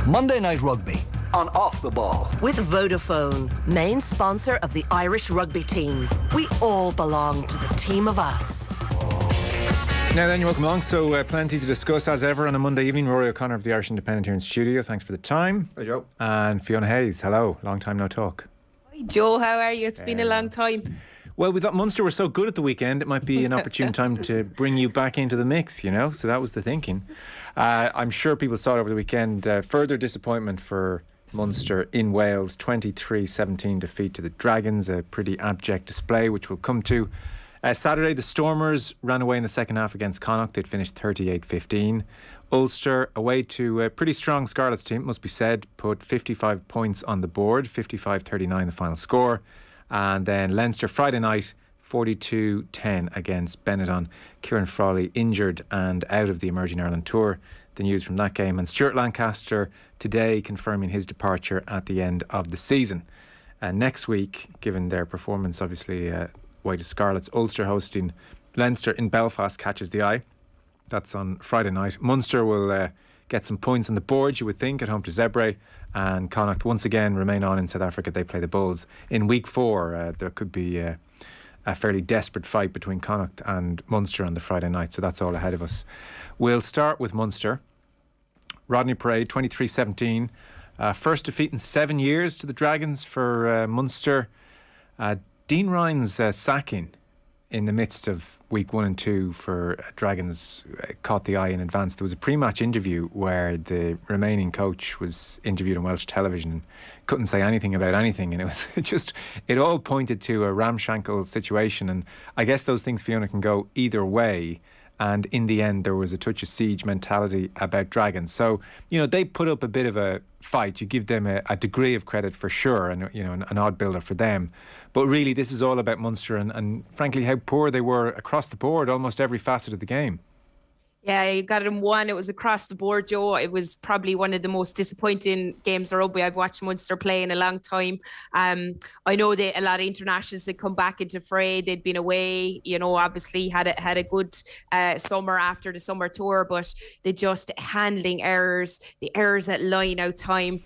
Monday Night Rugby on Off the Ball. With Vodafone, main sponsor of the Irish rugby team. We all belong to the team of us. Now then, you're welcome along. So plenty to discuss as ever on a Monday evening. Rúaidhrí O'Connor of the Irish Independent here in studio. Thanks for the time. Hey Joe. And Fiona Hayes, hello. Long time no talk. Hi Joe, how are you? It's been a long time. Well, we thought Munster were so good at the weekend, it might be an opportune time to bring you back into the mix, you know? So that was the thinking. I'm sure people saw it over the weekend. Further disappointment for Munster in Wales. 23-17 defeat to the Dragons. A pretty abject display, which we'll come to. Saturday, the Stormers ran away in the second half against Connacht. They'd finished 38-15. Ulster, away to a pretty strong Scarlets team, must be said, put 55 points on the board. 55-39 the final score. And then Leinster, Friday night, 42-10 against Benetton. Kieran Frawley injured and out of the Emerging Ireland Tour. The news from that game. And Stuart Lancaster today confirming his departure at the end of the season. Next week, given their performance, obviously, White Scarlets, Ulster hosting Leinster in Belfast catches the eye. That's on Friday night. Munster will get some points on the board, you would think, at home to Zebre. And Connacht once again remain on in South Africa. They play the Bulls. In week 4, there could be a fairly desperate fight between Connacht and Munster on the Friday night. So that's all ahead of us. We'll start with Munster. Rodney Parade, 23-17. First defeat in 7 years to the Dragons for Munster. Dean Ryan's sacking in the midst of week 1 and 2 for Dragons caught the eye in advance. There was a pre-match interview where the remaining coach was interviewed on Welsh television and couldn't say anything about anything, and it was it all pointed to a ramshackle situation. And I guess those things, Fiona, can go either way. And in the end, there was a touch of siege mentality about Dragons. So, you know, they put up a bit of a fight. You give them a degree of credit for sure, and, you know, an odd builder for them. But really, this is all about Munster and frankly, how poor they were across the board, almost every facet of the game. Yeah, you got it in one. It was across the board, Joe. It was probably one of the most disappointing games of rugby I've watched Munster play in a long time. I know that a lot of internationals had come back into fray. They'd been away, you know, obviously had a good summer after the summer tour, but they just handling errors, the errors at line out time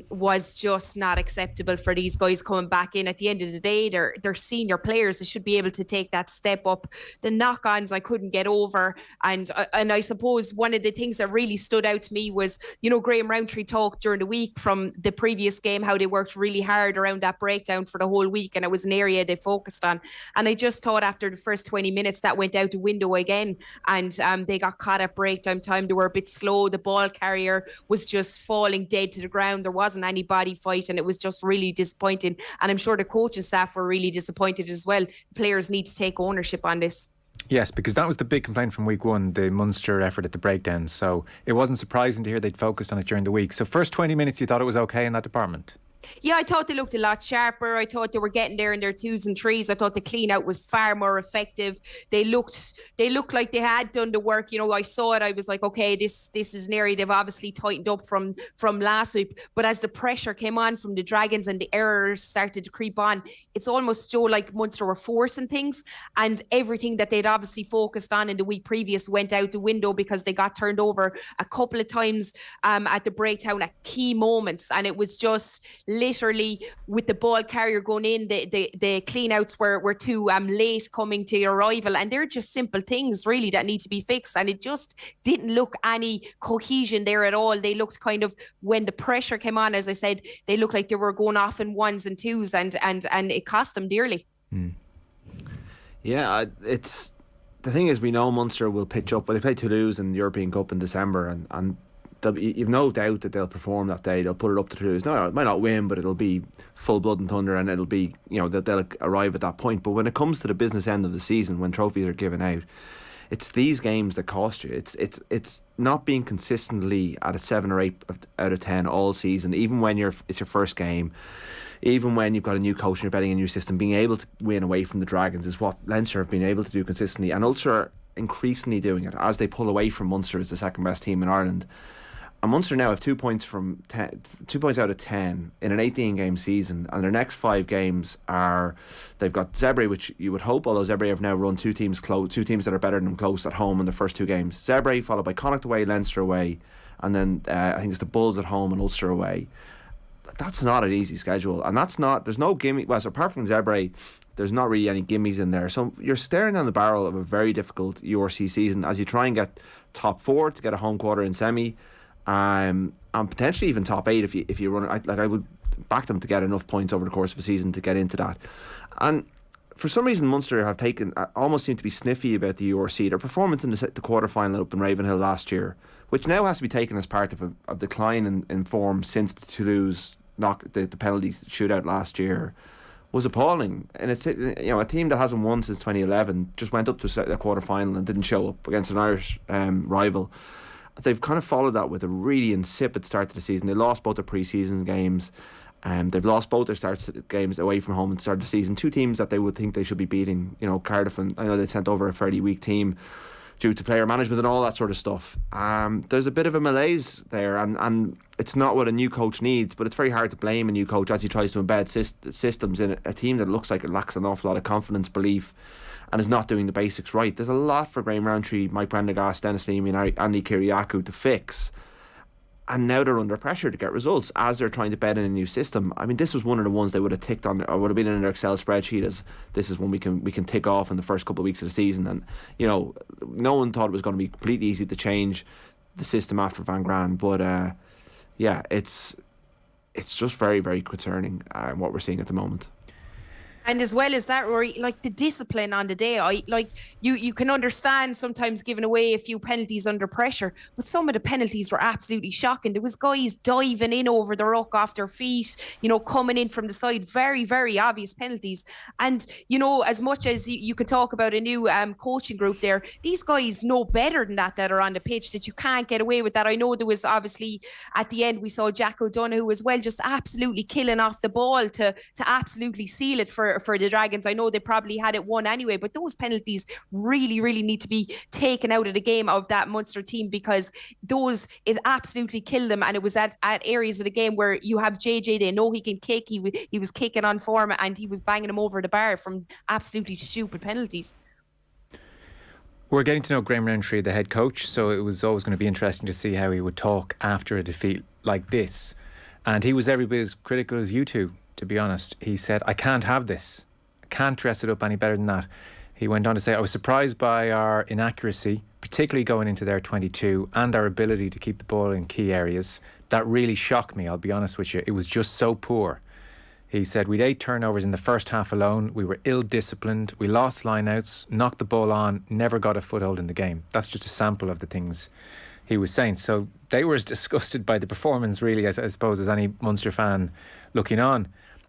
was just not acceptable for these guys coming back in. At the end of the day, they're senior players. They should be able to take that step up. The knock-ons I couldn't get over, and I suppose one of the things that really stood out to me was, you know, Graham Rowntree talked during the week from the previous game how they worked really hard around that breakdown for the whole week, and it was an area they focused on. And I just thought after the first 20 minutes that went out the window again, and they got caught at breakdown time. They were a bit slow. The ball carrier was just falling dead to the ground. There wasn't any body fight, and it was just really disappointing. And I'm sure the coaching staff were really disappointed as well. The players need to take ownership on this. Yes, because that was the big complaint from week 1, the Munster effort at the breakdown. So it wasn't surprising to hear they'd focused on it during the week. So first 20 minutes, you thought it was okay in that department? Yeah, I thought they looked a lot sharper. I thought they were getting there in their 2s and 3s. I thought the clean out was far more effective. They looked like they had done the work. You know, I saw it. I was like, okay, this is an area they've obviously tightened up from last week. But as the pressure came on from the Dragons and the errors started to creep on, it's almost, Joe, like Munster were forcing things, and everything that they'd obviously focused on in the week previous went out the window because they got turned over a couple of times at the breakdown at key moments. And it was just literally with the ball carrier going in, the clean outs were too late coming to your arrival, and they're just simple things really that need to be fixed. And it just didn't look any cohesion there at all. They looked kind of, when the pressure came on, as I said, they looked like they were going off in 1s and 2s, and it cost them dearly. Yeah, it's the thing is, we know Munster will pitch up. Well, they play Toulouse in the European Cup in December, and you've no doubt that they'll perform that day. They'll put it up to Toulouse. No, it might not win, but it'll be full blood and thunder, and it'll be, you know, they'll arrive at that point. But when it comes to the business end of the season, when trophies are given out, it's these games that cost you. It's not being consistently at a 7 or 8 out of 10 all season, even when it's your first game, even when you've got a new coach and you're betting a new system. Being able to win away from the Dragons is what Leinster have been able to do consistently, and Ulster are increasingly doing it as they pull away from Munster as the second best team in Ireland. And Munster now have 2 points from 2 points out of 10 in an 18-game season, and their next 5 games are, they've got Zebre, which you would hope, although Zebre have now run two teams that are better than them close at home in the first 2 games. Zebre followed by Connacht away, Leinster away, and then I think it's the Bulls at home and Ulster away. That's not an easy schedule, and there's no gimme. Well, so apart from Zebre, there's not really any gimmies in there. So you're staring down the barrel of a very difficult URC season as you try and get top 4 to get a home quarter in semi, and potentially even top 8 if you run. I would back them to get enough points over the course of a season to get into that. And for some reason, Munster have almost seem to be sniffy about the URC. Their performance in the quarter final up in Ravenhill last year, which now has to be taken as part of a decline in form since the Toulouse the penalty shootout last year, was appalling. And it's a team that hasn't won since 2011 just went up to the quarter final and didn't show up against an Irish rival. They've kind of followed that with a really insipid start to the season. They lost both their pre-season games. They've lost both their games away from home at the start of the season. Two teams that they would think they should be beating. Cardiff, and I know they sent over a fairly weak team due to player management and all that sort of stuff. There's a bit of a malaise there, and it's not what a new coach needs, but it's very hard to blame a new coach as he tries to embed systems in a team that looks like it lacks an awful lot of confidence, belief, and is not doing the basics right. There's a lot for Graham Rowntree, Mike Prendergast, Dennis Leamy and Andy Kiriakou to fix, and now they're under pressure to get results as they're trying to bed in a new system. I mean, this was one of the ones they would have ticked on, or would have been in their Excel spreadsheet as this is one we can tick off in the first couple of weeks of the season. And no one thought it was going to be completely easy to change the system after Van Gran, but it's just very, very concerning what we're seeing at the moment. And as well as that, Rory, like the discipline on the day, you can understand sometimes giving away a few penalties under pressure, but some of the penalties were absolutely shocking. There was guys diving in over the ruck off their feet, coming in from the side, very, very obvious penalties. And, as much as you could talk about a new coaching group there, these guys know better than that are on the pitch, that you can't get away with that. I know there was obviously at the end we saw Jack O'Donoghue as well, just absolutely killing off the ball to absolutely seal it for the Dragons. I know they probably had it won anyway, but those penalties really, really need to be taken out of the game of that Munster team, because it absolutely killed them. And it was at areas of the game where you have JJ, they know he can kick, he was kicking on form and he was banging them over the bar from absolutely stupid penalties. We're getting to know Graham Rowntree, the head coach, so it was always going to be interesting to see how he would talk after a defeat like this. And he was every bit as critical as you two, to be honest. He said, I can't have this. I can't dress it up any better than that. He went on to say, I was surprised by our inaccuracy, particularly going into their 22, and our ability to keep the ball in key areas. That really shocked me, I'll be honest with you. It was just so poor. He said, we'd 8 turnovers in the first half alone. We were ill-disciplined. We lost line-outs, knocked the ball on, never got a foothold in the game. That's just a sample of the things he was saying. So they were as disgusted by the performance, really, as I suppose, as any Munster fan looking on.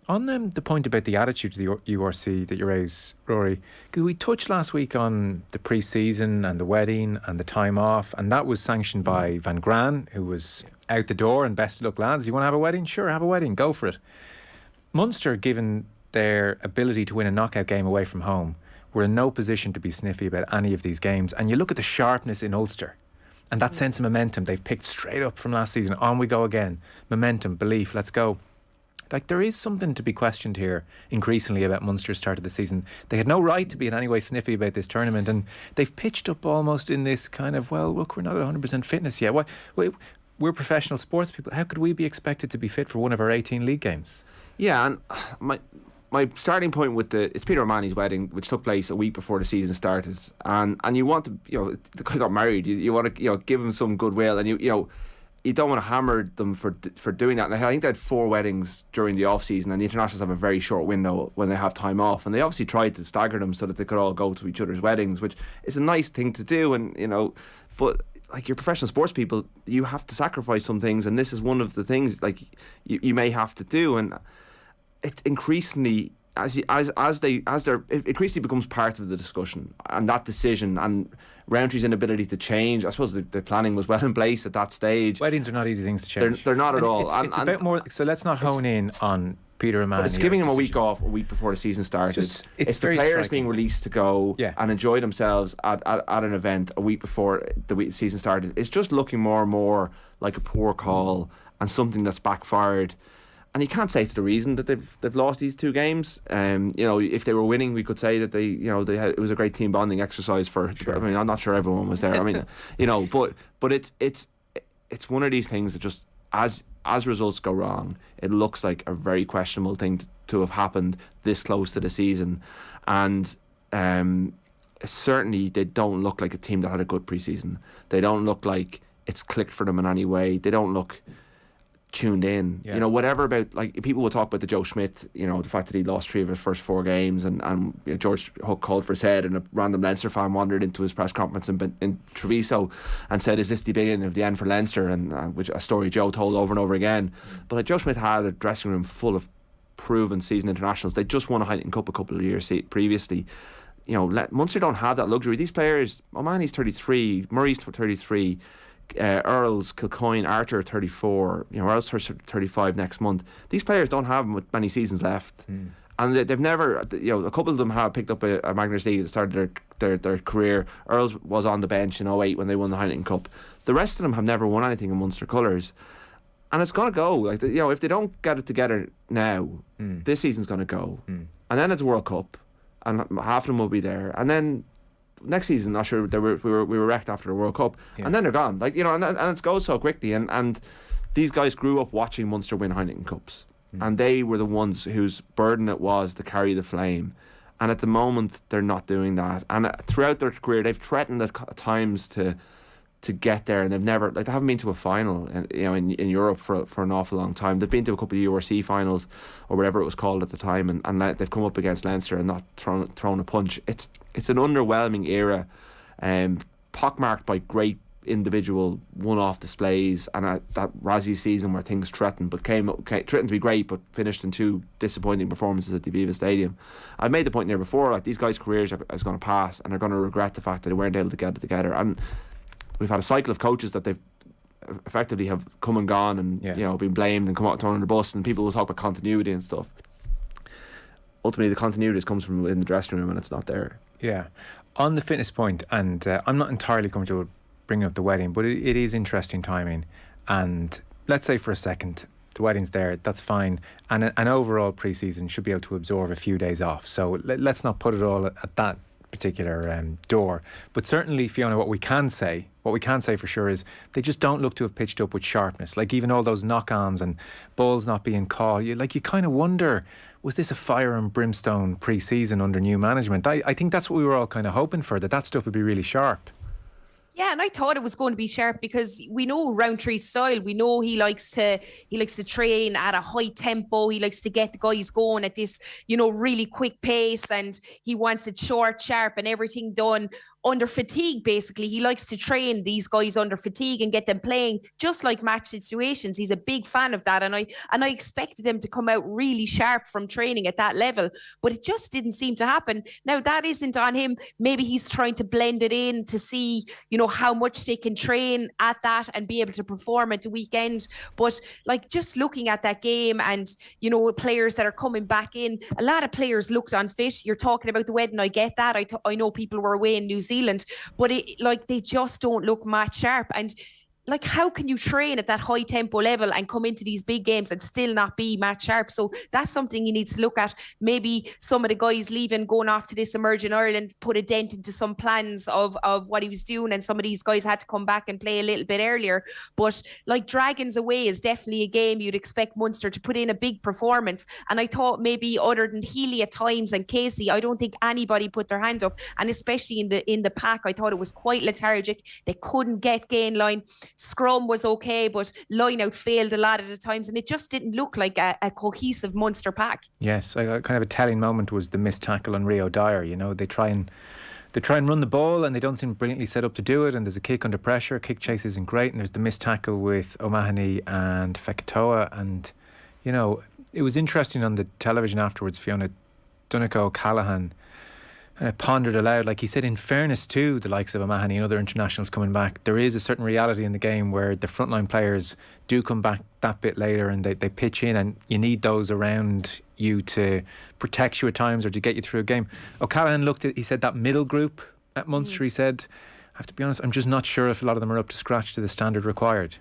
On the point about the attitude to the URC that you raised, Rory, because we touched last week on the pre-season and the wedding and the time off, and that was sanctioned by Van Gran, who was out the door, and best of luck, lads. You want to have a wedding? Sure, have a wedding. Go for it. Munster, given their ability to win a knockout game away from home, were in no position to be sniffy about any of these games. And you look at the sharpness in Ulster and that sense of momentum they've picked straight up from last season. On we go again. Momentum, belief, let's go. Like, there is something to be questioned here increasingly about Munster's start of the season. They had no right to be in any way sniffy about this tournament, and they've pitched up almost in this kind of, well, look, we're not at 100% fitness yet. We're professional sports people. How could we be expected to be fit for one of our 18 league games? Yeah, and my starting point with it's Peter O'Mahony's wedding, which took place a week before the season started, and you want to, the guy got married. You want to, give him some goodwill, and you don't want to hammer them for doing that. And I think they had 4 weddings during the off season, and the internationals have a very short window when they have time off, and they obviously tried to stagger them so that they could all go to each other's weddings, which is a nice thing to do, and but like, you're professional sports people, you have to sacrifice some things, and this is one of the things like you may have to do, and it increasingly it increasingly becomes part of the discussion and that decision, and Rowntree's inability to change. I suppose the planning was well in place at that stage. Weddings are not easy things to change. They're not at all. It's a bit more. So let's not hone in on Peter O'Mahony. It's giving him a week off, a week before the season started. It's the players striking. Being released to go and enjoy themselves at an event a week before the season started. It's just looking more and more like a poor call and something that's backfired. And you can't say it's the reason that they've lost these 2 games. If they were winning, we could say that they had, it was a great team bonding exercise for. Sure. I mean, I'm not sure everyone was there. I mean, but it's it's one of these things that just as results go wrong, it looks like a very questionable thing to have happened this close to the season, and certainly they don't look like a team that had a good pre-season. They don't look like it's clicked for them in any way. They don't look tuned in. Yeah. You know, whatever about, like, people will talk about the Joe Schmidt, you know, the fact that he lost 3 of his first 4 games, and you know, George Hook called for his head, and a random Leinster fan wandered into his press conference in Treviso and said, "Is this the beginning of the end for Leinster?" And which a story Joe told over and over again. But like, Joe Schmidt had a dressing room full of proven seasoned internationals. They just won a Heineken Cup a couple of years previously. You know, Munster don't have that luxury. These players, O'Mahony's 33, Murray's 33, Earls, Kilcoyne, Archer 34, you know, Earls 35 next month. These players don't have many seasons left, and they've never, you know, a couple of them have picked up a Magners League at the start of their career. Earls was on the bench in 08 when they won the Heineken Cup. The rest of them have never won anything in Munster colours, and it's going to go, like, you know, if they don't get it together now, this season's going to go, and then it's World Cup, and half of them will be there, and then next season, not sure, we were wrecked after the World Cup, and then they're gone. Like, you know, and it goes so quickly. And these guys grew up watching Munster win Heineken Cups, and they were the ones whose burden it was to carry the flame. And at the moment, they're not doing that. And throughout their career, they've threatened at times to get there, and they've never, like, they haven't been to a final, you know, in Europe for an awful long time. They've been to a couple of URC finals or whatever it was called at the time, and they've come up against Leinster and not thrown a punch. It's an underwhelming era, pockmarked by great individual one-off displays, and that Razzie season where things threatened to be great, but finished in 2 disappointing performances at the Aviva Stadium. I made the point there before, like, these guys' careers are going to pass, and they're going to regret the fact that they weren't able to get it together. And we've had a cycle of coaches that they've effectively have come and gone, and you know, been blamed and come out thrown on the bus, and people will talk about continuity and stuff. Ultimately, the continuity comes from within the dressing room, and it's not there. Yeah. On the fitness point, and I'm not entirely comfortable bringing up the wedding, but it is interesting timing. And let's say for a second, the wedding's there, that's fine. And an overall pre-season should be able to absorb a few days off. So let's not put it all at that particular door. But certainly, Fiona, what we can say for sure is they just don't look to have pitched up with sharpness. Like, even all those knock-ons and balls not being caught, you kind of wonder, was this a fire and brimstone pre-season under new management? I think that's what we were all kind of hoping for, that stuff would be really sharp. Yeah, and I thought it was going to be sharp because we know Rowntree's style. We know he likes to train at a high tempo. He likes to get the guys going at this, you know, really quick pace, and he wants it short, sharp, and everything done under fatigue. Basically, he likes to train these guys under fatigue and get them playing just like match situations. He's a big fan of that, and I expected him to come out really sharp from training at that level, but it just didn't seem to happen. Now, that isn't on him. Maybe he's trying to blend it in to see, you know, how much they can train at that and be able to perform at the weekend. But like, just looking at that game, and, you know, players that are coming back in, a lot of players looked unfit. You're talking about the wedding, I get that. I know people were away in New Zealand, but they just don't look match sharp. And like, how can you train at that high tempo level and come into these big games and still not be match sharp? So that's something he needs to look at. Maybe some of the guys leaving, going off to this Emerging Ireland, put a dent into some plans of what he was doing, and some of these guys had to come back and play a little bit earlier. But like, Dragons away is definitely a game you'd expect Munster to put in a big performance. And I thought maybe, other than Healy at times and Casey, I don't think anybody put their hand up. And especially in the pack, I thought it was quite lethargic. They couldn't get gain line. Scrum was okay, but line out failed a lot of the times, and it just didn't look like a cohesive Munster pack. Yes, kind of a telling moment was the missed tackle on Rio Dyer. You know, they try and run the ball, and they don't seem brilliantly set up to do it, and there's a kick under pressure, kick chase isn't great, and there's the missed tackle with O'Mahony and Fekitoa. And, you know, it was interesting on the television afterwards, Fiona, Donegal O'Callaghan and I pondered aloud, like he said, in fairness to the likes of O'Mahony and other internationals coming back, there is a certain reality in the game where the frontline players do come back that bit later, and they pitch in, and you need those around you to protect you at times or to get you through a game. O'Callaghan he said that middle group at Munster, he said, I have to be honest, I'm just not sure if a lot of them are up to scratch to the standard required.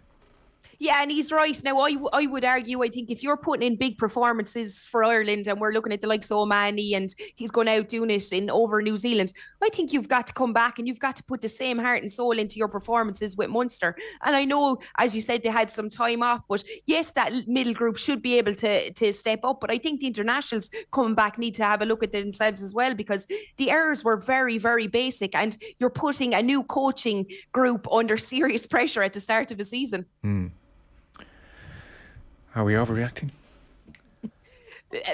Yeah, and he's right. Now, I would argue, I think if you're putting in big performances for Ireland and we're looking at the likes of O'Mahony and he's going out doing it over New Zealand, I think you've got to come back and you've got to put the same heart and soul into your performances with Munster. And I know, as you said, they had some time off, but yes, that middle group should be able to step up. But I think the internationals coming back need to have a look at themselves as well, because the errors were very, very basic and you're putting a new coaching group under serious pressure at the start of a season. Are we overreacting?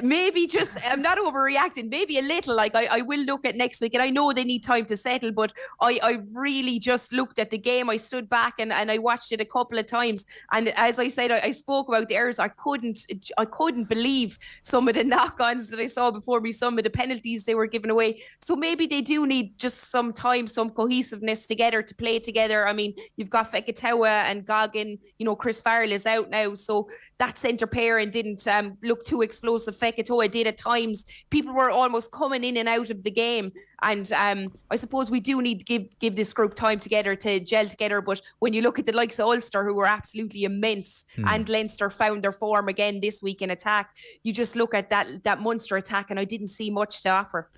Maybe just, I'm not overreacting, maybe a little. Like I will look at next week, and I know they need time to settle, but I really just looked at the game. I stood back and I watched it a couple of times, and as I said, I spoke about the errors. I couldn't believe some of the knock-ons that I saw before me, some of the penalties they were giving away. So maybe they do need just some time, some cohesiveness together to play together. I mean, you've got Feketawa and Goggin, Chris Farrell is out now, so that centre pairing didn't look too explosive. Feketoa did at times. People were almost coming in and out of the game, and I suppose we do need to give this group time together to gel together. But when you look at the likes of Ulster, who were absolutely immense, and Leinster found their form again this week in attack, you just look at that Munster attack, and I didn't see much to offer.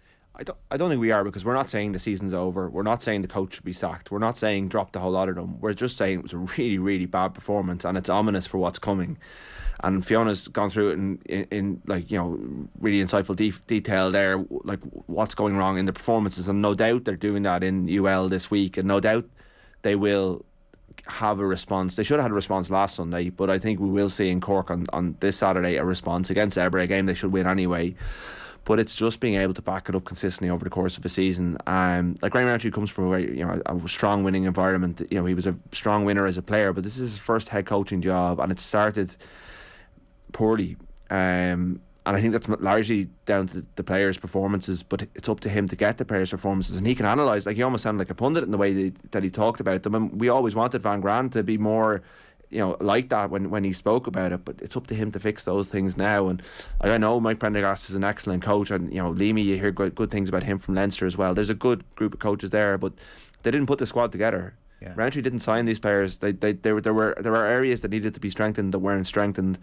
I don't think we are, because we're not saying the season's over. We're not saying the coach should be sacked. We're not saying drop the whole lot of them. We're just saying it was a really, really bad performance, and it's ominous for what's coming. And Fiona's gone through it in really insightful detail there, like what's going wrong in the performances. And no doubt they're doing that in UL this week, and no doubt they will have a response. They should have had a response last Sunday, but I think we will see in Cork on this Saturday a response against Ebre, a game they should win anyway. But it's just being able to back it up consistently over the course of a season. Like Graham Rowntree comes from a strong winning environment. He was a strong winner as a player, but this is his first head coaching job, and it started poorly. And I think that's largely down to the players' performances, but it's up to him to get the players' performances, and he can analyse. Like, he almost sounded like a pundit in the way that he talked about them. And we always wanted Van Graan to be more like that when he spoke about it, but it's up to him to fix those things now. And I know Mike Prendergast is an excellent coach, and Leamy, you hear good things about him from Leinster as well. There's a good group of coaches there, but they didn't put the squad together. Yeah. Rowntree didn't sign these players. There were areas that needed to be strengthened that weren't strengthened,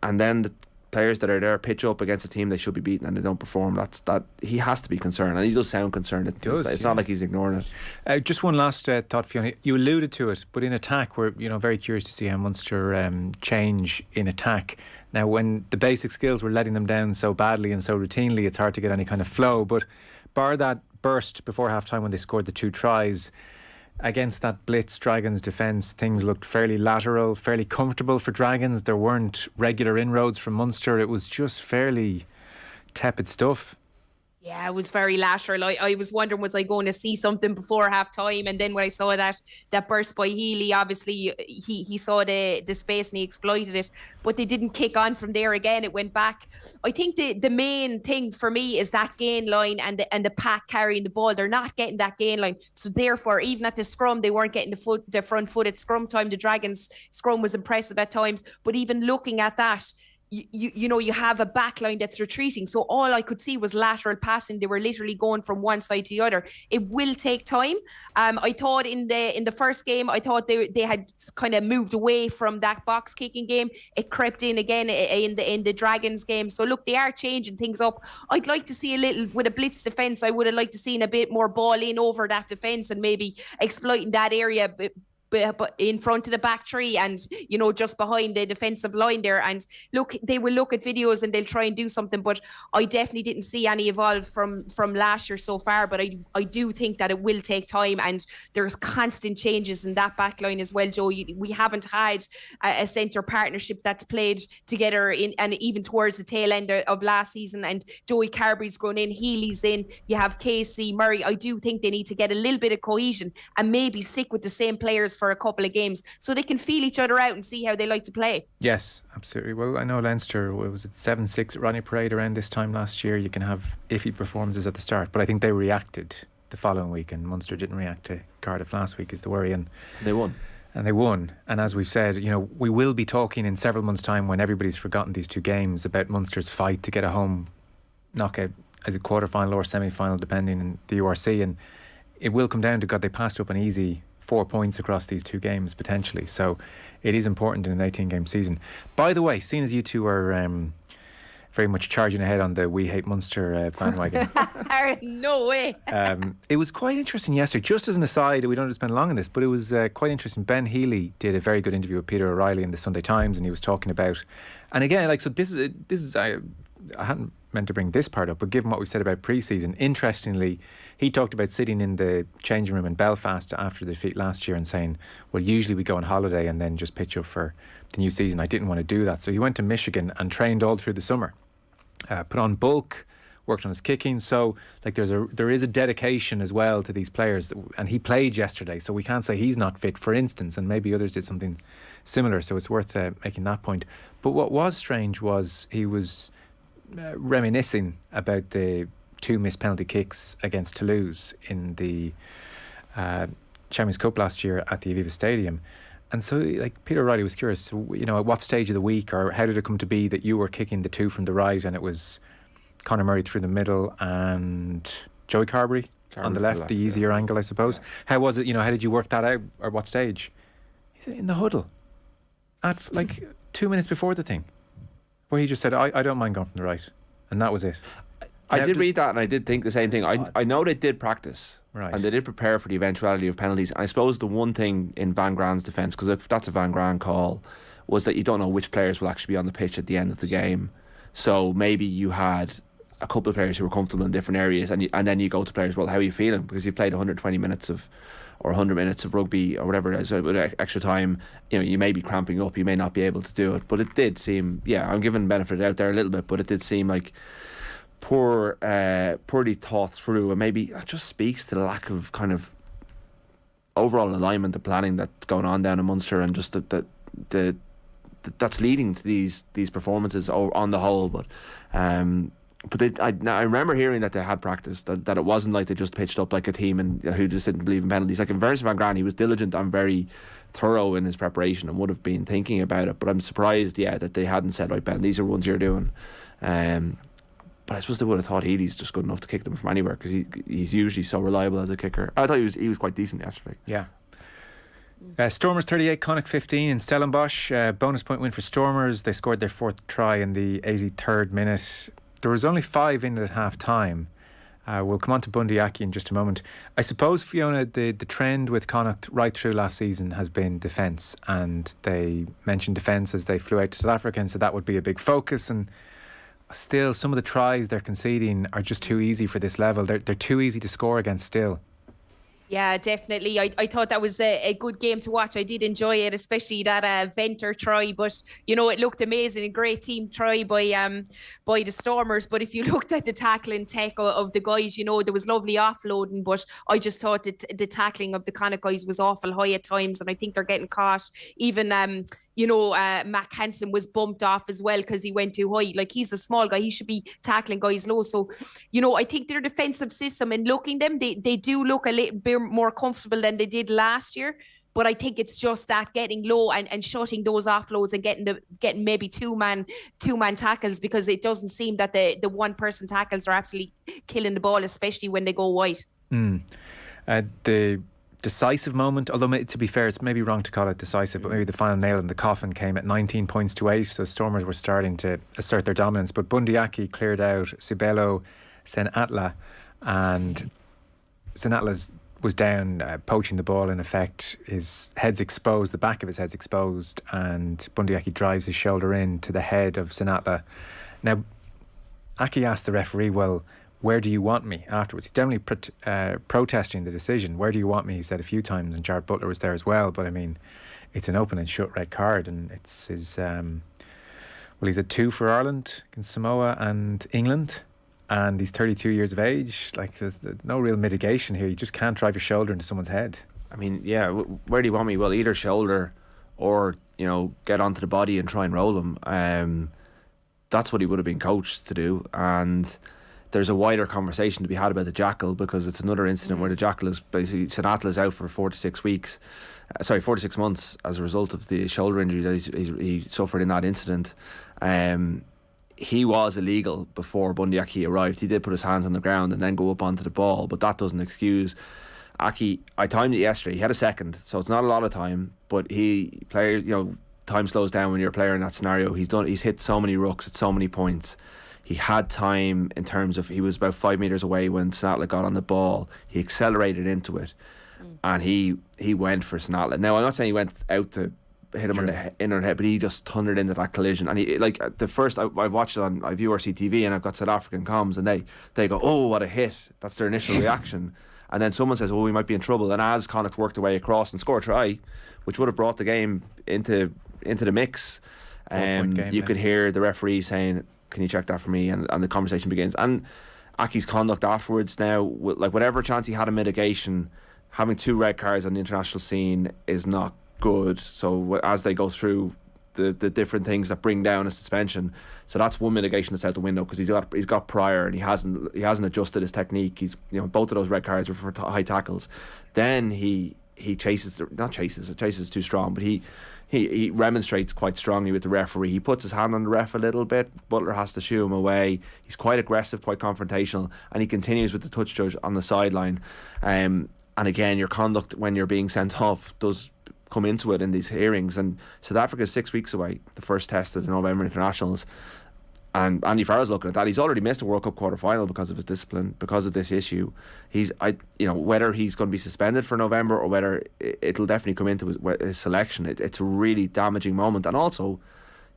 and then the players that are there pitch up against a team they should be beaten and they don't perform. That he has to be concerned, and he does sound concerned. It's not like he's ignoring it. Just one last thought, Fiona. You alluded to it, but in attack, we're very curious to see how Munster change in attack. Now, when the basic skills were letting them down so badly and so routinely, it's hard to get any kind of flow. But bar that burst before half time when they scored the 2 tries, against that blitz Dragons defence, things looked fairly lateral, fairly comfortable for Dragons. There weren't regular inroads from Munster. It was just fairly tepid stuff. Yeah, it was very lateral. I was wondering, was I going to see something before half time? And then when I saw that burst by Healy, obviously he saw the space and he exploited it. But they didn't kick on from there again. It went back. I think the main thing for me is that gain line and the pack carrying the ball. They're not getting that gain line. So therefore, even at the scrum, they weren't getting the front foot at scrum time. The Dragons' scrum was impressive at times. But even looking at that, you have a backline that's retreating. So all I could see was lateral passing. They were literally going from one side to the other. It will take time. I thought in the first game, I thought they had kind of moved away from that box kicking game. It crept in again in the Dragons game. So look, they are changing things up. I'd like to see a little, with a blitz defence, I would have liked to seen a bit more ball in over that defence and maybe exploiting that area in front of the back three and just behind the defensive line there. And look, they will look at videos and they'll try and do something, but I definitely didn't see any evolve from last year so far. But I do think that it will take time, and there's constant changes in that back line as well, Joe. We haven't had a centre partnership that's played together and even towards the tail end of last season. And Joey Carberry's grown in, Healy's in, you have Casey, Murray. I do think they need to get a little bit of cohesion and maybe stick with the same players for a couple of games so they can feel each other out and see how they like to play. Yes, absolutely. Well, I know Leinster, was it 7-6 at Ronnie Parade around this time last year? You can have iffy performances at the start, but I think they reacted the following week, and Munster didn't react to Cardiff last week is the worry. And they won. And as we've said, we will be talking in several months' time, when everybody's forgotten these 2 games, about Munster's fight to get a home knockout as a quarter-final or semi-final, depending in the URC. And it will come down to, God, they passed up an easy 4 points across these 2 games potentially. So it is important in an 18-game season. By the way, seeing as you two are very much charging ahead on the We Hate Munster bandwagon. No way. It was quite interesting yesterday. Just as an aside, we don't have to spend long on this, but it was quite interesting. Ben Healy did a very good interview with Peter O'Reilly in the Sunday Times, and he was talking about, and again, like, so this is I hadn't meant to bring this part up, but given what we said about pre-season, interestingly, he talked about sitting in the changing room in Belfast after the defeat last year and saying, well, usually we go on holiday and then just pitch up for the new season. I didn't want to do that. So he went to Michigan and trained all through the summer. Put on bulk, worked on his kicking. So like there is a dedication as well to these players, and he played yesterday, so we can't say he's not fit, for instance, and maybe others did something similar, so it's worth making that point. But what was strange was he was reminiscing about the 2 missed penalty kicks against Toulouse in the Champions Cup last year at the Aviva Stadium. And so, like, Peter O'Reilly was curious, you know, at what stage of the week or how did it come to be that you were kicking the 2 from the right and it was Conor Murray through the middle and Joey Carberry on the left, the easier angle, I suppose. Yeah. How was it, you know, how did you work that out, or what stage? He said in the huddle at like 2 minutes before the thing, where he just said, I don't mind going from the right. And that was it. I did read that and I did think the same thing. I know they did practice. Right. And they did prepare for the eventuality of penalties. And I suppose the one thing in Van Graan's defence, because if that's a Van Graan call, was that you don't know which players will actually be on the pitch at the end of the game. So maybe you had a couple of players who were comfortable in different areas, and then you go to players, well, how are you feeling? Because you've played 120 minutes of or 100 minutes of rugby or whatever it is with extra time. You know, you may be cramping up, you may not be able to do it. But it did seem, I'm giving benefit out there a little bit, but it did seem like poorly thought through, and maybe it just speaks to the lack of kind of overall alignment and planning that's going on down in Munster, and just that's leading to these performances on the whole. But I remember hearing that they had practiced, that it wasn't like they just pitched up like a team and who just didn't believe in penalties. Like in fairness to Van Graan, he was diligent and very thorough in his preparation and would have been thinking about it. But I'm surprised, that they hadn't said, right, Ben, these are ones you're doing. But I suppose they would have thought Healy's just good enough to kick them from anywhere, because he's usually so reliable as a kicker. I thought he was quite decent yesterday. Yeah. Stormers 38, Connacht 15 in Stellenbosch. Bonus point win for Stormers. They scored their 4th try in the 83rd minute. There was only 5 in at half time. We'll come on to Bundee Aki in just a moment. I suppose, Fiona, the trend with Connacht right through last season has been defence, and they mentioned defence as they flew out to South Africa and said that would be a big focus, and still some of the tries they're conceding are just too easy for this level. They're too easy to score against still. Yeah, definitely. I thought that was a good game to watch. I did enjoy it, especially that Venter try. But, it looked amazing. A great team try by the Stormers. But if you looked at the tackling tech of the guys, there was lovely offloading. But I just thought that the tackling of the Connacht guys was awful high at times. And I think they're getting caught. Even, Mac Hansen was bumped off as well because he went too high. Like, he's a small guy. He should be tackling guys low. So, I think their defensive system, and looking them, they do look a little bit more comfortable than they did last year. But I think it's just that getting low and shutting those offloads and getting maybe two-man tackles, because it doesn't seem that the one-person tackles are absolutely killing the ball, especially when they go wide. The decisive moment, although to be fair, it's maybe wrong to call it decisive, but maybe the final nail in the coffin came at 19 points to 8, so Stormers were starting to assert their dominance. But Bundee Aki cleared out Sibelo Senatla, and Senatla was down poaching the ball. In effect, his head's exposed, the back of his head's exposed, and Bundee Aki drives his shoulder in to the head of Senatla. Now, Aki asked the referee, well, where do you want me afterwards? He's definitely protesting the decision. Where do you want me? He said a few times, and Jared Butler was there as well. But I mean, it's an open and shut red card, and it's his. He's had 2 for Ireland against Samoa and England, and he's 32 years of age. Like, there's no real mitigation here. You just can't drive your shoulder into someone's head. I mean, where do you want me? Well, either shoulder or get onto the body and try and roll him. That's what he would have been coached to do, and there's a wider conversation to be had about the jackal, because it's another incident where the jackal is basically, Senatla is out for 4 to 6 months as a result of the shoulder injury that he suffered in that incident. He was illegal before Bundee Aki arrived. He did put his hands on the ground and then go up onto the ball, but that doesn't excuse Aki, I timed it yesterday. He had a second, so it's not a lot of time. But time slows down when you're a player in that scenario. He's hit so many rucks at so many points. He had time in terms of he was about 5 metres away when Sinatla got on the ball. He accelerated into it, and he went for Sinatla. Now I'm not saying he went out to hit him on the inner head, but he just thundered into that collision. And he, like, the first I watched it on, I view RCTV, and I've got South African comms, and they go, "Oh, what a hit!" That's their initial reaction. And then someone says, "Oh, we might be in trouble." And as Connacht worked their way across and scored a try, which would have brought the game into the mix, you could hear the referee saying, "Can you check that for me?" And the conversation begins. And Aki's conduct afterwards now, like whatever chance he had of mitigation, having 2 red cards on the international scene is not good. So as they go through the different things that bring down a suspension, so that's one mitigation that's out the window, because he's got prior, and he hasn't adjusted his technique. He's, both of those red cards were for high tackles. Then he chases is too strong, but he remonstrates quite strongly with the referee. He puts his hand on the ref a little bit. Butler has to shoo him away. He's quite aggressive, quite confrontational, and he continues with the touch judge on the sideline. And again, your conduct when you're being sent off does come into it in these hearings. And South Africa is 6 weeks away, the first test of the November internationals, and Andy Farrell's looking at that. He's already missed a World Cup quarter final because of his discipline, because of this issue. Whether he's going to be suspended for November or whether it'll definitely come into his selection, it's a really damaging moment. And also,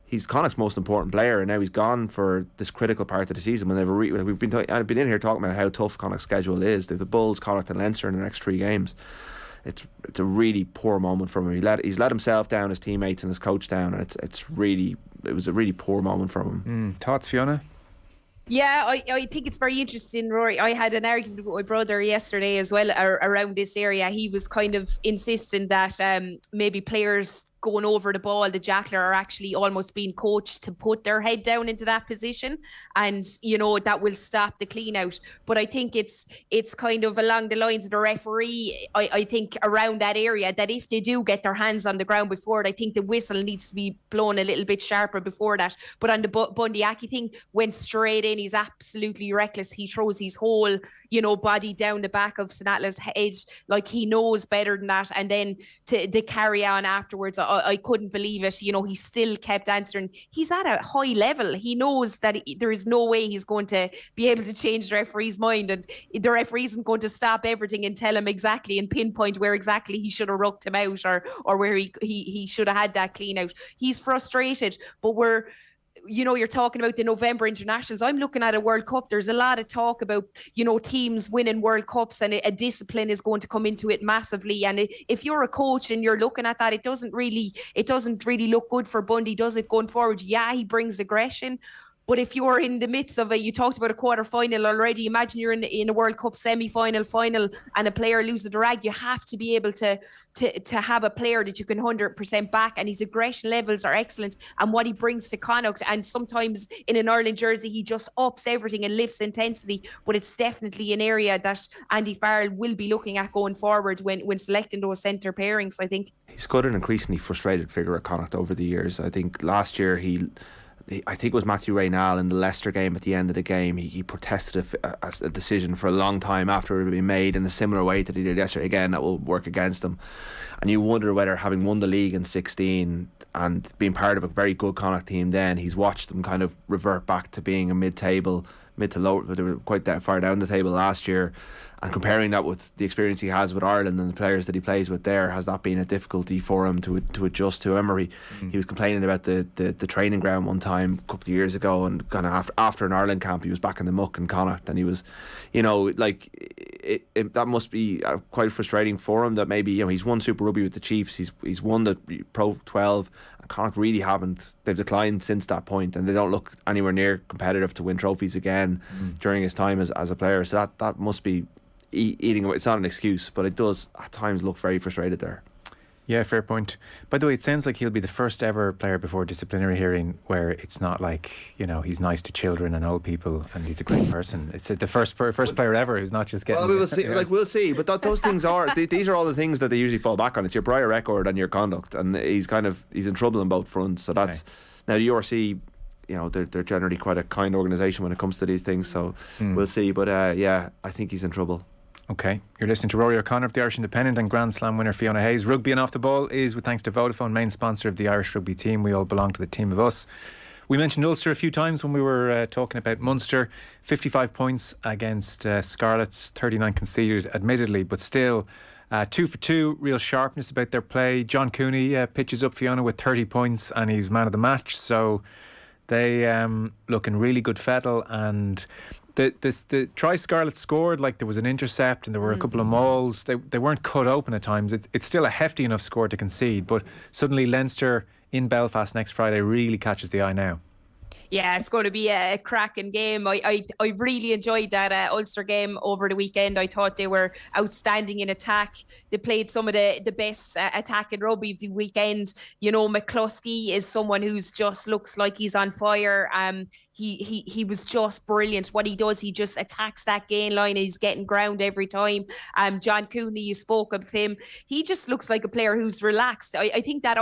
he's Connacht's most important player, and now he's gone for this critical part of the season. When I've been in here talking about how tough Connacht's schedule is. They've the Bulls, Connacht and Leinster in the next 3 games. It's a really poor moment from him. He's let himself down, his teammates and his coach down, and it was a really poor moment from him. Thoughts, Fiona? Yeah, I think it's very interesting, Rory. I had an argument with my brother yesterday as well around this area. He was kind of insisting that maybe players going over the ball, the jackler, are actually almost being coached to put their head down into that position, and that will stop the clean out. But I think it's kind of along the lines of the referee, I think, around that area, that if they do get their hands on the ground before it, I think the whistle needs to be blown a little bit sharper before that. But on the Bundee Aki thing, went straight in. He's absolutely reckless. He throws his whole body down the back of Sinatla's head, like he knows better than that. And then to carry on afterwards, I couldn't believe it. He still kept answering. He's at a high level. He knows that there is no way he's going to be able to change the referee's mind, and the referee isn't going to stop everything and tell him exactly and pinpoint where exactly he should have rucked him out, or where he should have had that clean out. He's frustrated, but you're talking about the November internationals. I'm looking at a World Cup. There's a lot of talk about, teams winning World Cups, and a discipline is going to come into it massively. And if you're a coach and you're looking at that, it doesn't really look good for Bundee, does it, going forward? Yeah, he brings aggression. But if you're in the midst of you talked about a quarter final already, imagine you're in a World Cup semi-final, final, and a player loses the rag. You have to be able to have a player that you can 100% back, and his aggression levels are excellent, and what he brings to Connacht. And sometimes in an Ireland jersey, he just ups everything and lifts intensity. But it's definitely an area that Andy Farrell will be looking at going forward when selecting those centre pairings, I think. He's got an increasingly frustrated figure at Connacht over the years. I think last year I think it was Matthew Raynal in the Leicester game. At the end of the game, he protested a decision for a long time after it had been made in a similar way that he did yesterday. Again, that will work against him. And you wonder whether, having won the league in 2016 and being part of a very good Connacht team then, he's watched them kind of revert back to being a mid to lower. They were quite that far down the table last year. And comparing that with the experience he has with Ireland and the players that he plays with there, has that been a difficulty for him to adjust to? Emery, he was complaining about the training ground one time a couple of years ago, and kind of after an Ireland camp, he was back in the muck in Connacht, and he was, that must be quite frustrating for him. That maybe he's won Super Rugby with the Chiefs, he's won the Pro 12. Connacht really haven't. They've declined since that point, and they don't look anywhere near competitive to win trophies again during his time as a player. So that must be eating away. It's not an excuse, but it does at times look very frustrated there. Yeah, fair point. By the way, it sounds like he'll be the first ever player before disciplinary hearing where it's not like, he's nice to children and old people and he's a great person. It's the first player ever who's not just getting... Well, we will see. We'll see. But those things are... these are all the things that they usually fall back on. It's your prior record and your conduct. And he's in trouble on both fronts. So that's... Okay. Now, the URC... they're generally quite a kind organisation when it comes to these things. So we'll see. But, I think he's in trouble. Okay, you're listening to Rúaidhrí O'Connor of the Irish Independent and Grand Slam winner Fiona Hayes. Rugby and Off the Ball is with thanks to Vodafone, main sponsor of the Irish rugby team. We all belong to the team of us. We mentioned Ulster a few times when we were talking about Munster. 55 points against Scarlets, 39 conceded, admittedly, but still 2 for 2, real sharpness about their play. John Cooney pitches up Fiona with 30 points and he's man of the match. So they look in really good fettle, and the try Scarlet scored, like there was an intercept and there were a couple of mauls. They weren't cut open at times. It's still a hefty enough score to concede, but suddenly Leinster in Belfast next Friday really catches the eye now. Yeah, it's going to be a cracking game. I really enjoyed that Ulster game over the weekend. I thought they were outstanding in attack. They played some of the best attack in rugby of the weekend. You know, McCluskey is someone who's just looks like he's on fire. He was just brilliant. What he does, he just attacks that gain line and he's getting ground every time. John Cooney, you spoke of him. He just looks like a player who's relaxed. I think that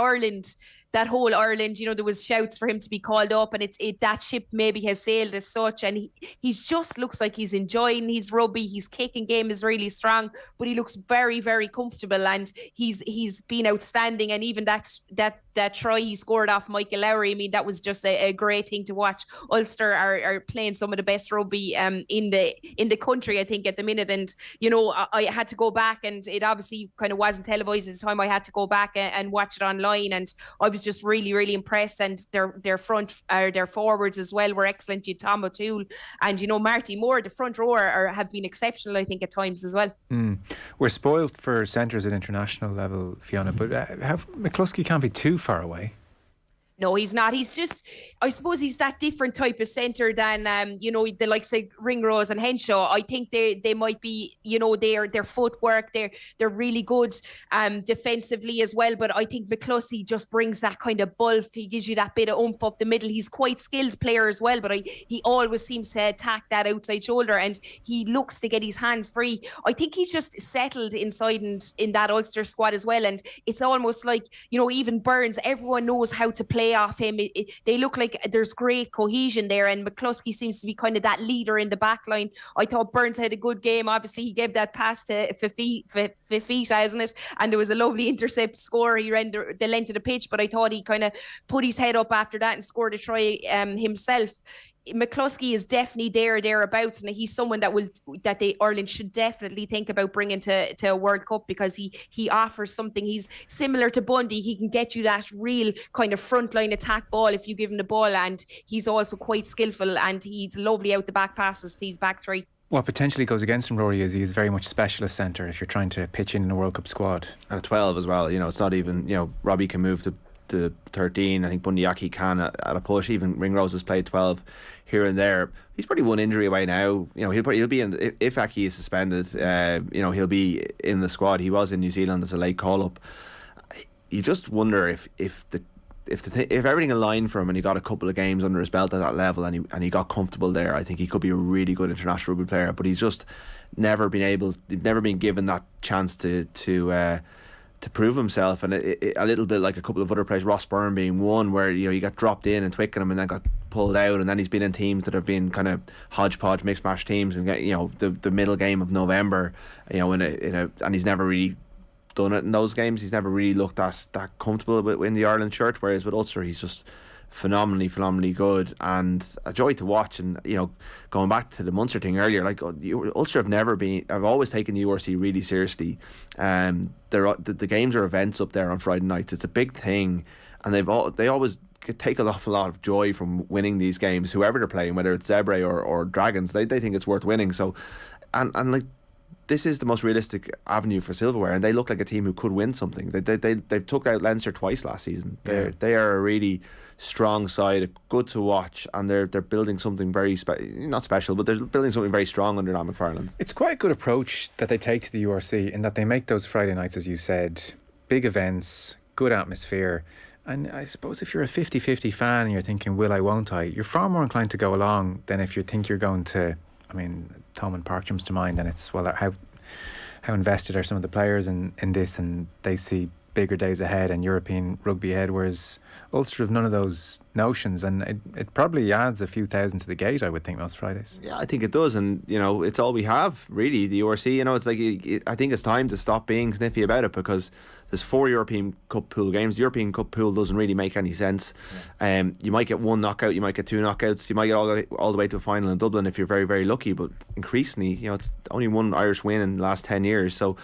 that whole Ireland, you know, there was shouts for him to be called up, and that ship maybe has sailed as such, and he just looks like he's enjoying his rugby. His kicking game is really strong, but he looks very, very comfortable, and he's been outstanding. And even that try he scored off Michael Lowry, I mean, that was just a great thing to watch. Ulster are playing some of the best rugby in the country, I think, at the minute. And you know, I had to go back, and it obviously kind of wasn't televised at the time. I had to go back and watch it online, and I was just really, really impressed. And their forwards as well were excellent. You Tom O'Toole and, you know, Marty Moore, the front row have been exceptional, I think, at times as well. We're spoiled for centres at international level, Fiona, but McCluskey can't be too far away. No, he's not. He's just, I suppose he's that different type of centre than, you know, the likes of Ringrose and Henshaw. I think they might be, you know, their footwork, they're really good defensively as well. But I think McCluskey just brings that kind of bulk. He gives you that bit of oomph up the middle. He's quite skilled player as well, but he always seems to attack that outside shoulder, and he looks to get his hands free. I think he's just settled inside and in that Ulster squad as well. And it's almost like, you know, even Burns, everyone knows how to play off him. They look like there's great cohesion there, and McCluskey seems to be kind of that leader in the back line. I thought Burns had a good game. Obviously, he gave that pass to Fifita, isn't it? And there was a lovely intercept score. He ran the length of the pitch, but I thought he kind of put his head up after that and scored a try himself. McCluskey is definitely thereabouts, and he's someone that Ireland should definitely think about bringing to a World Cup, because he offers something. He's similar to Bundee. He can get you that real kind of frontline attack ball if you give him the ball, and he's also quite skillful, and he's lovely out the back passes to his back three. What potentially goes against him, Rory, is he's very much specialist centre if you're trying to pitch in a World Cup squad. And a 12 as well. You know, it's not even, you know, Robbie can move to 13. I think Bundee Aki can at a push. Even Ringrose has played 12 here and there. He's probably one injury away now. You know, he'll be in, if Aki is suspended, you know, he'll be in the squad. He was in New Zealand as a late call up. You just wonder if everything aligned for him and he got a couple of games under his belt at that level and he got comfortable there, I think he could be a really good international rugby player. But he's just never been given that chance to prove himself, and a little bit like a couple of other players, Ross Byrne being one, where, you know, he got dropped in and Twickenham and then got pulled out, and then he's been in teams that have been kind of hodgepodge mixed match teams, and get, you know, the middle game of November, you know, and he's never really done it in those games. He's never really looked that comfortable in the Ireland shirt, whereas with Ulster he's just phenomenally good and a joy to watch. And, you know, going back to the Munster thing earlier, like, Ulster have always taken the URC really seriously. The games are events up there on Friday nights. It's a big thing, and they always take an awful lot of joy from winning these games, whoever they're playing, whether it's Zebre or Dragons. They think it's worth winning. So and like, this is the most realistic avenue for silverware, and they look like a team who could win something. They took out Leinster twice last season. They are a really strong side, good to watch, and they're building something very not special, but they're building something very strong under Dan McFarland. It's quite a good approach that they take to the URC, in that they make those Friday nights, as you said, big events, good atmosphere. And I suppose if you're a 50-50 fan and you're thinking, will I, won't I, you're far more inclined to go along than if you think you're going to, I mean, Thomond Park jumps to mind, and it's, well, how invested are some of the players in this, and they see bigger days ahead and European rugby ahead, whereas Ulster have none of those notions, and it probably adds a few thousand to the gate, I would think, most Fridays. Yeah, I think it does, and it's all we have really. The URC, it's like I think it's time to stop being sniffy about it, because there's 4 European Cup pool games. The European Cup pool doesn't really make any sense. You might get 1 knockout, you might get 2 knockouts, you might get all the way to a final in Dublin if you're very, very lucky. But increasingly, it's only 1 Irish win in the last 10 years. So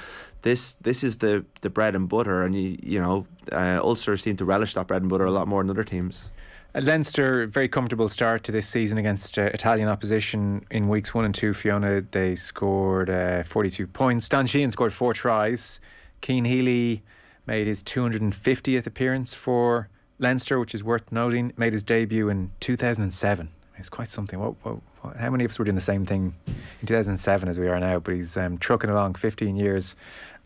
this is the bread and butter, and Ulster seem to relish that bread and butter a lot more than other teams. Leinster, very comfortable start to this season against Italian opposition in weeks 1 and 2. Fiona, they scored 42 points. Dan Sheehan scored 4 tries. Cian Healy made his 250th appearance for Leinster, which is worth noting. Made his debut in 2007. It's quite something. How many of us were doing the same thing in 2007 as we are now? But he's trucking along 15 years.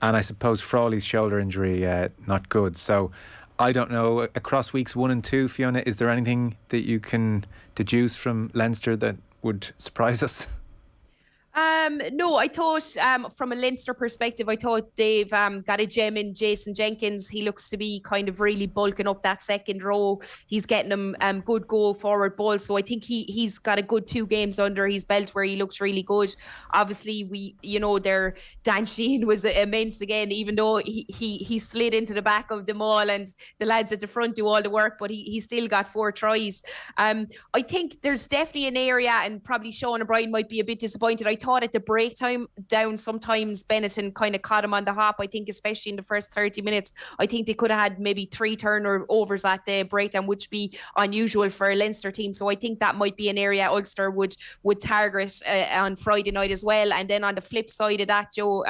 And I suppose Frawley's shoulder injury, not good. So I don't know, across weeks 1 and 2, Fiona, is there anything that you can deduce from Leinster that would surprise us? No, I thought from a Leinster perspective, I thought they've got a gem in Jason Jenkins. He looks to be kind of really bulking up that second row. He's getting them good goal forward ball. So I think he's got a good 2 games under his belt where he looks really good. Obviously, their Dan Sheehan was immense again, even though he slid into the back of them all and the lads at the front do all the work, but he still got 4 tries. I think there's definitely an area, and probably Sean O'Brien might be a bit disappointed. I thought at the break time down, sometimes Benetton kind of caught him on the hop. I think especially in the first 30 minutes, I think they could have had maybe 3 turnovers at the breakdown, which be unusual for a Leinster team. So I think that might be an area Ulster would target on Friday night as well. And then on the flip side of that, Joe,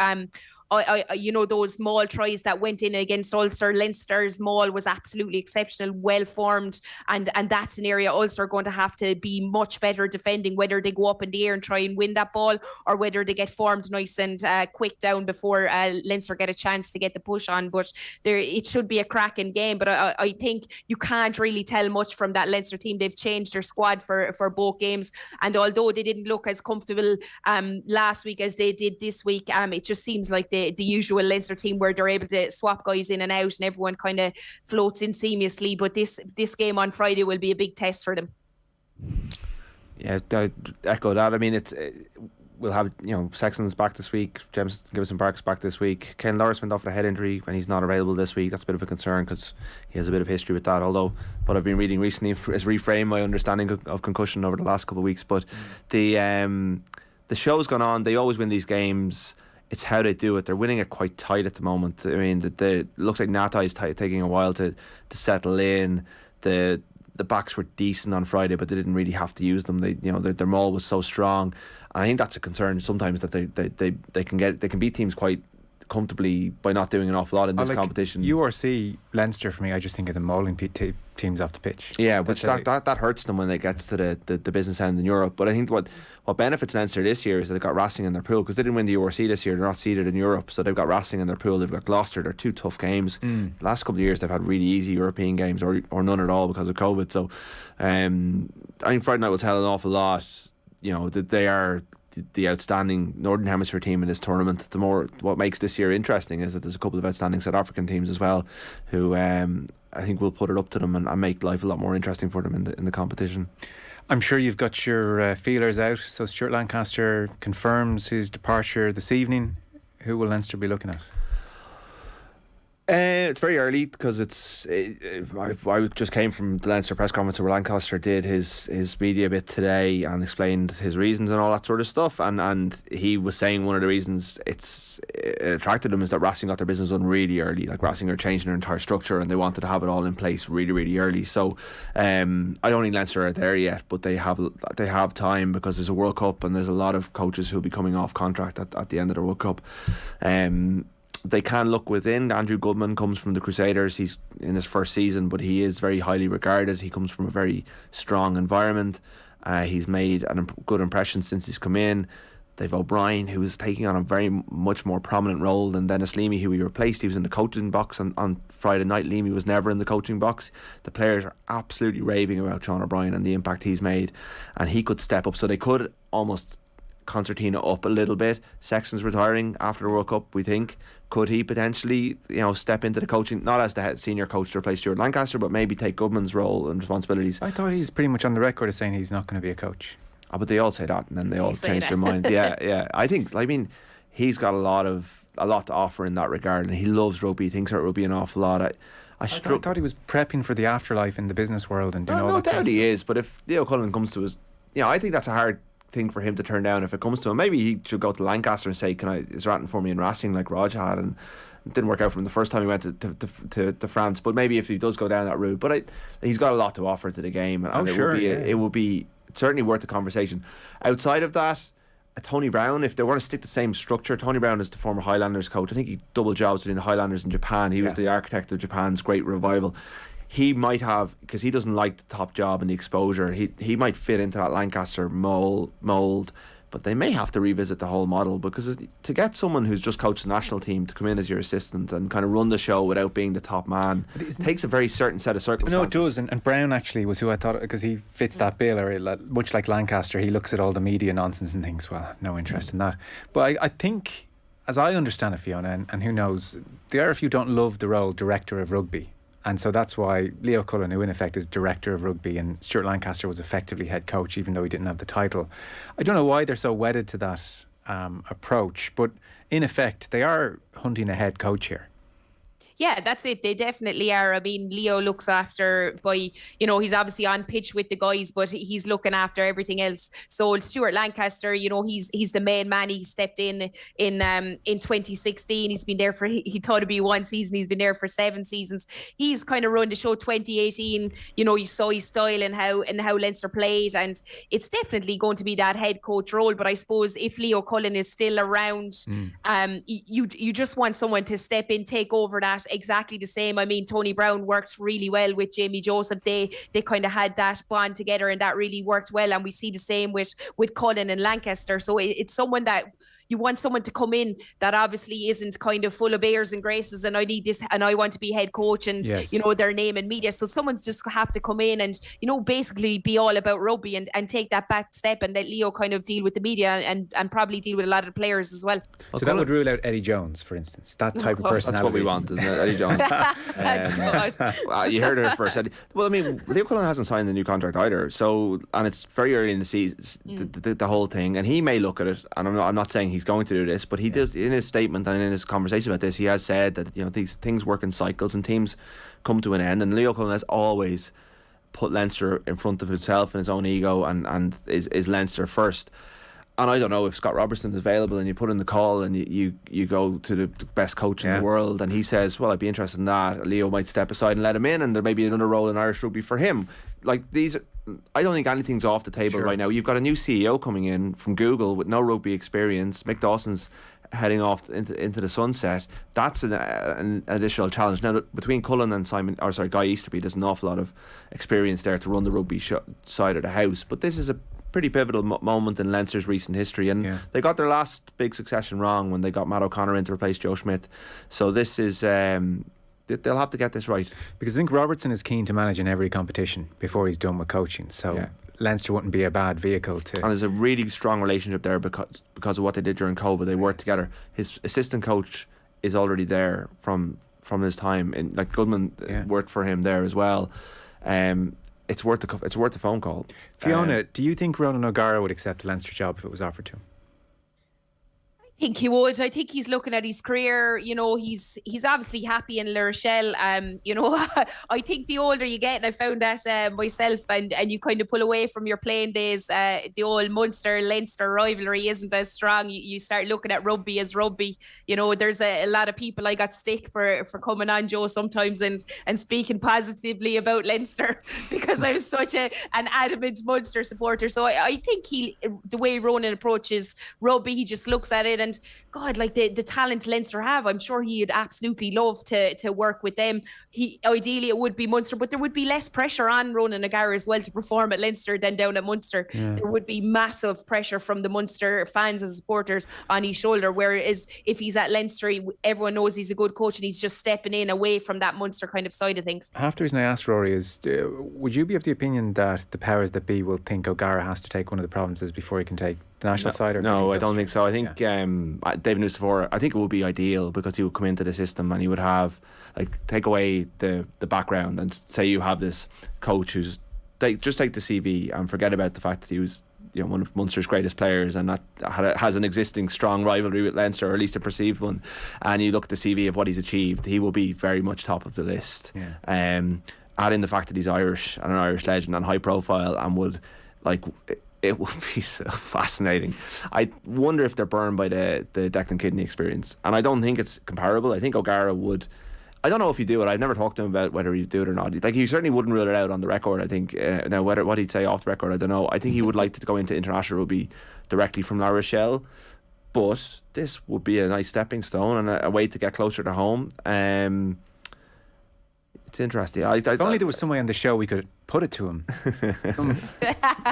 those maul tries that went in against Ulster, Leinster's maul was absolutely exceptional, well formed, and that's an area Ulster are going to have to be much better defending, whether they go up in the air and try and win that ball, or whether they get formed nice and quick down before Leinster get a chance to get the push on. But it should be a cracking game. But I think you can't really tell much from that Leinster team. They've changed their squad for both games, and although they didn't look as comfortable last week as they did this week, it just seems like the usual Leinster team where they're able to swap guys in and out and everyone kind of floats in seamlessly. But this game on Friday will be a big test for them. Yeah, I echo that. I mean, we'll have Sexton's back this week, James Gibson-Park's back this week. Ken Lawrence went off with a head injury when he's not available this week. That's a bit of a concern because he has a bit of history with that, although what I've been reading recently has reframed my understanding of concussion over the last couple of weeks. But the show's gone on. They always win these games. It's how they do it. They're winning it quite tight at the moment. I mean, it looks like Natai is taking a while to settle in. The backs were decent on Friday, but they didn't really have to use them. Their maul was so strong. And I think that's a concern sometimes, that they can beat teams quite comfortably by not doing an awful lot in this competition. URC Leinster, for me, I just think of the mauling teams off the pitch. Yeah, which that hurts them when it gets to the business end in Europe. But I think what benefits Leinster this year is that they've got Racing in their pool, because they didn't win the URC this year. They're not seeded in Europe, so they've got Racing in their pool. They've got Gloucester. They're 2 tough games. The last couple of years they've had really easy European games, or none at all because of COVID. So I think Friday night will tell an awful lot. That they are the outstanding Northern Hemisphere team in this tournament. What makes this year interesting is that there's a couple of outstanding South African teams as well, who I think will put it up to them and make life a lot more interesting for them in the competition. I'm sure you've got your feelers out. So Stuart Lancaster confirms his departure this evening. Who will Leinster be looking at? It's very early because I just came from the Leinster press conference where Lancaster did his media bit today and explained his reasons and all that sort of stuff, and he was saying one of the reasons it attracted him is that Racing got their business done really early. Like, Racing are changing their entire structure and they wanted to have it all in place really, really early. So I don't think Leinster are there yet, but they have time because there's a World Cup and there's a lot of coaches who'll be coming off contract at the end of the World Cup. They can look within. Andrew Goodman comes from the Crusaders. He's in his first season, but he is very highly regarded. He comes from a very strong environment. He's made a good impression since he's come in. They've O'Brien, who is taking on a very much more prominent role than Dennis Leamy, who he replaced. He was in the coaching box on Friday night. Leamy was never in the coaching box. The players are absolutely raving about Sean O'Brien and the impact he's made, and he could step up. So they could almost concertina up a little bit. Sexton's retiring after the World Cup, we think. Could he potentially, step into the coaching, not as the head senior coach to replace Stuart Lancaster, but maybe take Goodman's role and responsibilities? I thought he's pretty much on the record as saying he's not going to be a coach. Oh, but they all say that, and then they all change their mind. Yeah. I mean, he's got a lot to offer in that regard, and he loves rugby. He thinks about rugby an awful lot. I thought he was prepping for the afterlife in the business world and doing all no that. doubt he is, but if Leo Cullen comes to us, I think that's a hard thing for him to turn down if it comes to him. Maybe he should go to Lancaster and say, is Ratton for me in Racing like Raj had, and it didn't work out for him the first time he went to France. But maybe if he does go down that route, but he's got a lot to offer to the game, and it would be certainly worth a conversation. Outside of that, Tony Brown, if they want to stick the same structure, Tony Brown is the former Highlanders coach. I think he double jobs between the Highlanders and Japan. He was the architect of Japan's great revival. He might have, because he doesn't like the top job and the exposure, he might fit into that Lancaster mould, but they may have to revisit the whole model, because to get someone who's just coached the national team to come in as your assistant and kind of run the show without being the top man takes a very certain set of circumstances. No, it does, and Brown actually was who I thought, because he fits that bill, or much like Lancaster, he looks at all the media nonsense and thinks, well, no interest in that. But I think, as I understand it, Fiona, and who knows, the RFU don't love the role director of rugby. And so that's why Leo Cullen, who in effect is director of rugby, and Stuart Lancaster was effectively head coach, even though he didn't have the title. I don't know why they're so wedded to that approach, but in effect, they are hunting a head coach here. Yeah, that's it. They definitely are. I mean, Leo looks after he's obviously on pitch with the guys, but he's looking after everything else. So Stuart Lancaster, he's the main man. He stepped in 2016. He's been there he thought it'd be one season. He's been there for 7 seasons. He's kind of run the show 2018. You saw his style and how Leinster played, and it's definitely going to be that head coach role. But I suppose if Leo Cullen is still around, you just want someone to step in, take over that. Exactly the same. I mean, Tony Brown worked really well with Jamie Joseph. They kind of had that bond together, and that really worked well. And we see the same with Cullen and Lancaster. So it's someone that you want someone to come in that obviously isn't kind of full of airs and graces, and I need this and I want to be head coach, and their name in media. So someone's just have to come in and basically be all about rugby and take that back step, and let Leo kind of deal with the media and probably deal with a lot of the players as well. So that would rule out Eddie Jones, for instance, that type of personality. That's what we want, isn't it? Eddie Jones. You heard it first. Well, I mean, Leo Cullen hasn't signed the new contract either, and it's very early in the season, the whole thing, and he may look at it, and I'm not saying he's going to do this, but he does, in his statement and in his conversation about this, he has said that these things work in cycles and teams come to an end, and Leo Cullen has always put Leinster in front of himself and his own ego, and is Leinster first. And I don't know if Scott Robertson is available and you put in the call and you go to the best coach in the world, and he says, well, I'd be interested in that. Leo might step aside and let him in, and there may be another role in Irish rugby for him. Like these, I don't think anything's off the table right now. You've got a new CEO coming in from Google with no rugby experience. Mick Dawson's heading off into the sunset. That's an additional challenge. Now, between Cullen and Guy Easterby, there's an awful lot of experience there to run the rugby side of the house. But this is a pretty pivotal moment in Leinster's recent history, and they got their last big succession wrong when they got Matt O'Connor in to replace Joe Schmidt. So this is they'll have to get this right, because I think Robertson is keen to manage in every competition before he's done with coaching. So Leinster wouldn't be a bad vehicle to. And there's a really strong relationship there because of what they did during COVID. They worked together. His assistant coach is already there from his time, and like Goodman worked for him there as well. It's worth a phone call. Fiona, do you think Ronan O'Gara would accept a Leinster job if it was offered to him? I think he would. I think he's looking at his career. He's obviously happy in La Rochelle. I think the older you get, and I found that myself, and you kind of pull away from your playing days. The old Munster-Leinster rivalry isn't as strong. You start looking at rugby as rugby. There's a lot of people I got stick for coming on, Joe, sometimes and speaking positively about Leinster because I was such an adamant Munster supporter. So I think the way Ronan approaches rugby, he just looks at it. And God, like the talent Leinster have, I'm sure he'd absolutely love to work with them. Ideally it would be Munster, but there would be less pressure on Ronan O'Gara as well to perform at Leinster than down at Munster. There would be massive pressure from the Munster fans and supporters on his shoulder, whereas if he's at Leinster, everyone knows he's a good coach and he's just stepping in away from that Munster kind of side of things. Half the reason I asked Rory is, would you be of the opinion that the powers that be will think O'Gara has to take one of the provinces before he can take the national side? Or No, I don't think so. I think David Nucifora, I think it would be ideal because he would come into the system and he would have, like, take away the background and say you have this coach who's just take the CV and forget about the fact that he was, you know, one of Munster's greatest players and that has an existing strong rivalry with Leinster, or at least a perceived one, and you look at the CV of what he's achieved, he will be very much top of the list. Add in the fact that he's Irish and an Irish legend and high profile, and would, like, it would be so fascinating. I wonder if they're burned by the Declan Kidney experience, and I don't think it's comparable. I think O'Gara would, I don't know if he'd do it. I've never talked to him about whether he'd do it or not. Like, he certainly wouldn't rule it out on the record, I think. Now, what he'd say off the record, I don't know. I think he would like to go into international rugby directly from La Rochelle, but this would be a nice stepping stone and a way to get closer to home. It's interesting. If only there was some way on the show we could put it to him.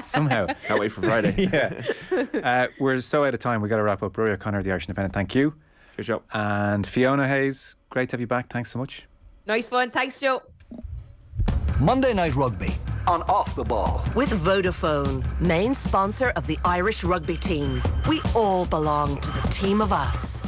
Somehow. Can't wait for Friday. Yeah. We're so out of time. We've got to wrap up. Rúaidhrí O'Connor, the Irish Independent, thank you. Good show. And Fiona Hayes, great to have you back. Thanks so much. Nice one. Thanks, Joe. Monday Night Rugby on Off the Ball. With Vodafone, main sponsor of the Irish rugby team. We all belong to the team of us.